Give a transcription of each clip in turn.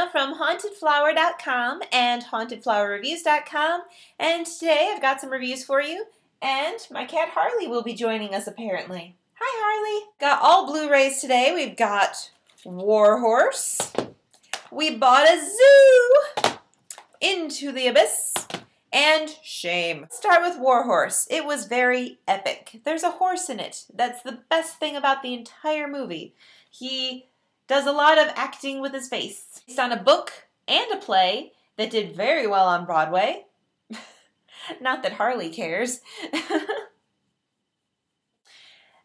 Gina from hauntedflower.com and hauntedflowerreviews.com, and today I've got some reviews for you, and my cat Harley will be joining us apparently. Hi Harley! Got all Blu-rays today. We've got Warhorse, we bought a zoo, Into the Abyss, and Shame. Let's start with Warhorse. It was very epic. There's a horse in it. That's the best thing about the entire movie. He does a lot of acting with his face. Based on a book and a play that did very well on Broadway. Not that Harley cares.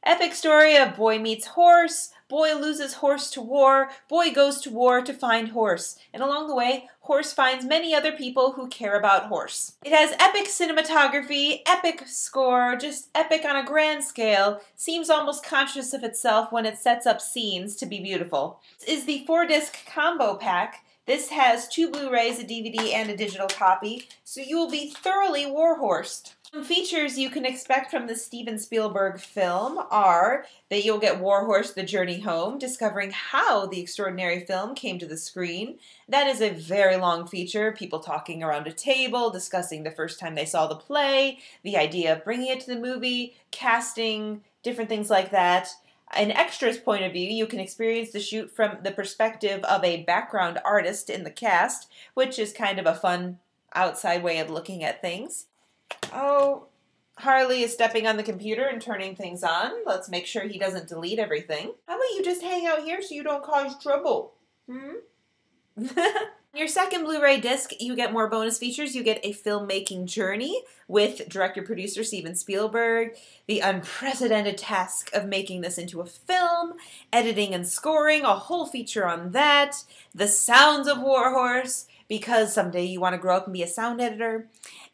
Epic story of boy meets horse, boy loses horse to war, boy goes to war to find horse, and along the way, horse finds many other people who care about horse. It has epic cinematography, epic score, just epic on a grand scale, seems almost conscious of itself when it sets up scenes to be beautiful. This is the 4-disc combo pack. This has 2 Blu-rays, a DVD, and a digital copy, so you will be thoroughly warhorsed. Some features you can expect from the Steven Spielberg film are that you'll get Warhorse: The Journey Home, discovering how the extraordinary film came to the screen. That is a very long feature, people talking around a table, discussing the first time they saw the play, the idea of bringing it to the movie, casting, different things like that. An extras point of view, you can experience the shoot from the perspective of a background artist in the cast, which is kind of a fun outside way of looking at things. Oh, Harley is stepping on the computer and turning things on. Let's make sure he doesn't delete everything. How about you just hang out here so you don't cause trouble? Your second Blu-ray disc, you get more bonus features. You get a filmmaking journey with director-producer Steven Spielberg, the unprecedented task of making this into a film, editing and scoring, a whole feature on that, the sounds of Warhorse, because someday you want to grow up and be a sound editor,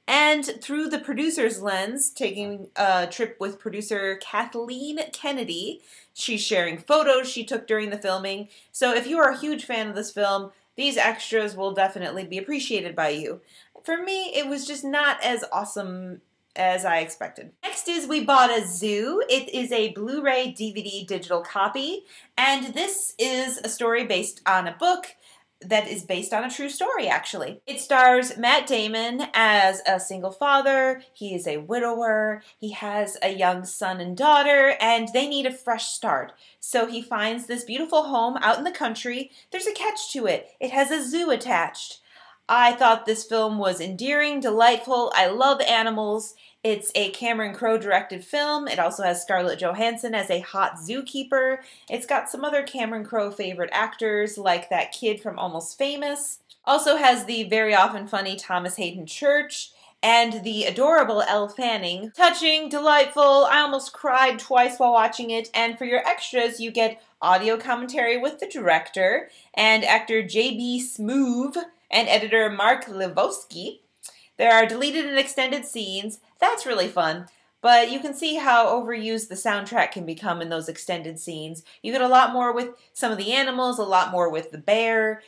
and through the producer's lens, taking a trip with producer Kathleen Kennedy. She's sharing photos she took during the filming. So if you are a huge fan of this film, these extras will definitely be appreciated by you. For me, it was just not as awesome as I expected. Next is we bought a zoo. It is a Blu-ray DVD digital copy, and this is a story based on a book that is based on a true story, actually. It stars Matt Damon as a single father. He is a widower. He has a young son and daughter, and they need a fresh start. So he finds this beautiful home out in the country. There's a catch to it. It has a zoo attached. I thought this film was endearing, delightful. I love animals. It's a Cameron Crowe directed film. It also has Scarlett Johansson as a hot zookeeper. It's got some other Cameron Crowe favorite actors, like that kid from Almost Famous. Also has the very often funny Thomas Hayden Church and the adorable Elle Fanning. Touching, delightful. I almost cried twice while watching it. And for your extras, you get audio commentary with the director and actor J.B. Smoove and editor Mark Levosky. There are deleted and extended scenes. That's really fun. But you can see how overused the soundtrack can become in those extended scenes. You get a lot more with some of the animals, a lot more with the bear,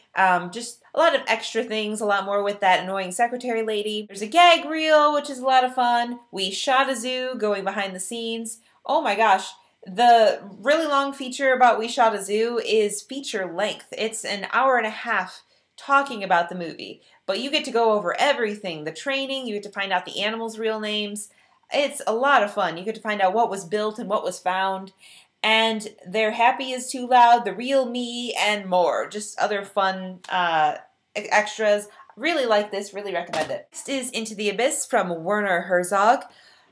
just a lot of extra things, a lot more with that annoying secretary lady. There's a gag reel, which is a lot of fun. We shot a zoo, going behind the scenes. Oh my gosh. The really long feature about We Shot a Zoo is feature length. It's an hour and a half talking about the movie. But you get to go over everything. The training, you get to find out the animals' real names. It's a lot of fun. You get to find out what was built and what was found. And They're Happy Is Too Loud, The Real Me, and more. Just other fun extras. Really like this, really recommend it. Next is Into the Abyss from Werner Herzog.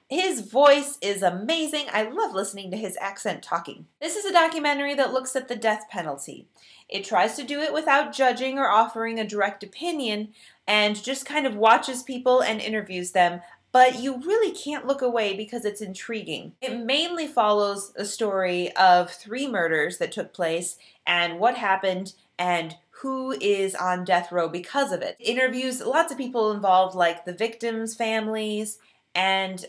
His voice is amazing. I love listening to his accent talking. This is a documentary that looks at the death penalty. It tries to do it without judging or offering a direct opinion and just kind of watches people and interviews them, but you really can't look away because it's intriguing. It mainly follows a story of 3 murders that took place and what happened and who is on death row because of it. It interviews lots of people involved, like the victims' families, and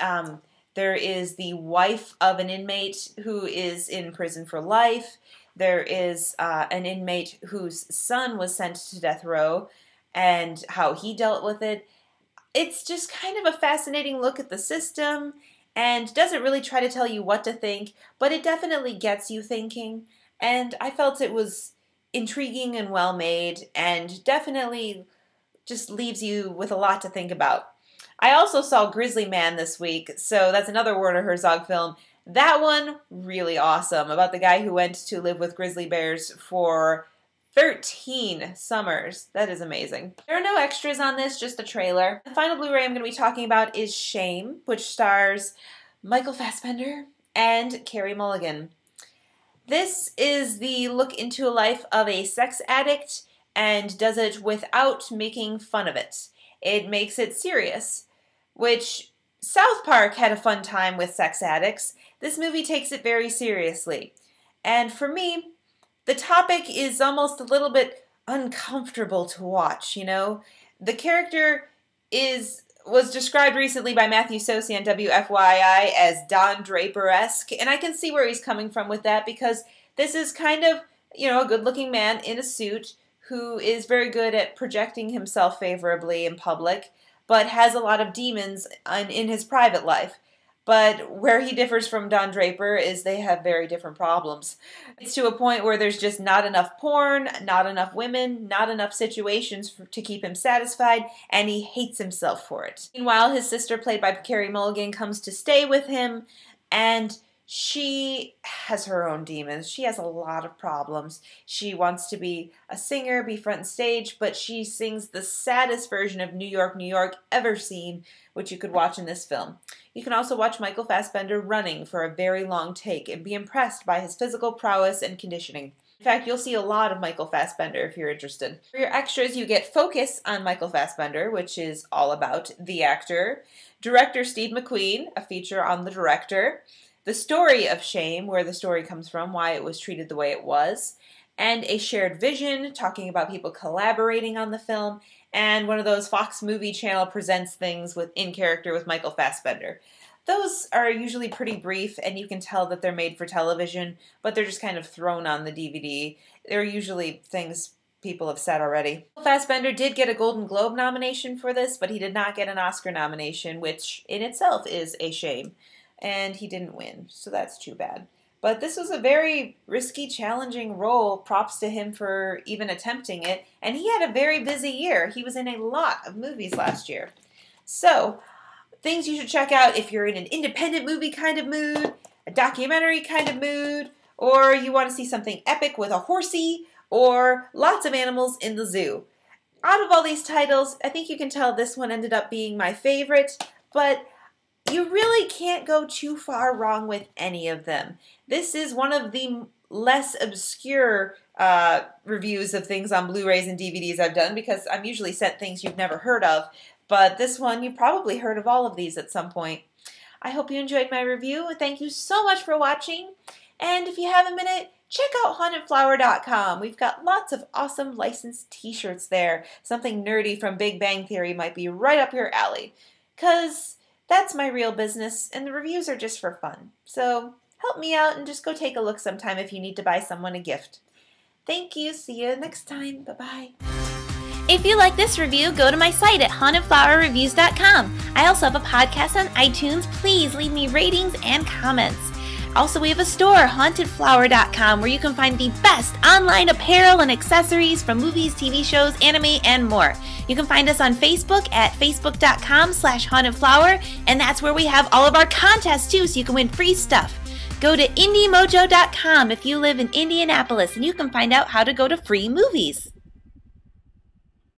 there is the wife of an inmate who is in prison for life. There is an inmate whose son was sent to death row and how he dealt with it. It's just kind of a fascinating look at the system and doesn't really try to tell you what to think, but it definitely gets you thinking. And I felt it was intriguing and well made, and definitely just leaves you with a lot to think about. I also saw Grizzly Man this week, so that's another Werner Herzog film. That one, really awesome, about the guy who went to live with grizzly bears for 13 summers. That is amazing. There are no extras on this, just a trailer. The final Blu-ray I'm going to be talking about is Shame, which stars Michael Fassbender and Carey Mulligan. This is the look into a life of a sex addict and does it without making fun of it. It makes it serious, which South Park had a fun time with sex addicts. This movie takes it very seriously. And for me, the topic is almost a little bit uncomfortable to watch, you know? The character was described recently by Matthew Sosi on WFYI as Don Draper-esque, and I can see where he's coming from with that, because this is kind of, you know, a good-looking man in a suit who is very good at projecting himself favorably in public, but has a lot of demons in his private life. But where he differs from Don Draper is they have very different problems. It's to a point where there's just not enough porn, not enough women, not enough situations to keep him satisfied, and he hates himself for it. Meanwhile, his sister, played by Carey Mulligan, comes to stay with him, and she has her own demons. She has a lot of problems. She wants to be a singer, be front and stage, but she sings the saddest version of New York, New York ever seen, which you could watch in this film. You can also watch Michael Fassbender running for a very long take and be impressed by his physical prowess and conditioning. In fact, you'll see a lot of Michael Fassbender if you're interested. For your extras, you get Focus on Michael Fassbender, which is all about the actor, director Steve McQueen, a feature on the director, the story of Shame, where the story comes from, why it was treated the way it was, and a shared vision, talking about people collaborating on the film, and one of those Fox Movie Channel presents things in character with Michael Fassbender. Those are usually pretty brief, and you can tell that they're made for television, but they're just kind of thrown on the DVD. They're usually things people have said already. Fassbender did get a Golden Globe nomination for this, but he did not get an Oscar nomination, which in itself is a shame. And he didn't win, so that's too bad. But this was a very risky, challenging role. Props to him for even attempting it. And he had a very busy year. He was in a lot of movies last year. So, things you should check out if you're in an independent movie kind of mood, a documentary kind of mood, or you want to see something epic with a horsey, or lots of animals in the zoo. Out of all these titles, I think you can tell this one ended up being my favorite, but you really can't go too far wrong with any of them. This is one of the less obscure reviews of things on Blu-rays and DVDs I've done, because I'm usually sent things you've never heard of, but this one you've probably heard of all of these at some point. I hope you enjoyed my review. Thank you so much for watching, and if you have a minute, check out hauntedflower.com. We've got lots of awesome licensed t-shirts there. Something nerdy from Big Bang Theory might be right up your alley, because that's my real business, and the reviews are just for fun. So help me out and just go take a look sometime if you need to buy someone a gift. Thank you. See you next time. Bye-bye. If you like this review, go to my site at hauntedflowerreviews.com. I also have a podcast on iTunes. Please leave me ratings and comments. Also, we have a store, hauntedflower.com, where you can find the best online apparel and accessories from movies, TV shows, anime, and more. You can find us on Facebook at facebook.com/hauntedflower, and that's where we have all of our contests too, so you can win free stuff. Go to indiemojo.com if you live in Indianapolis, and you can find out how to go to free movies.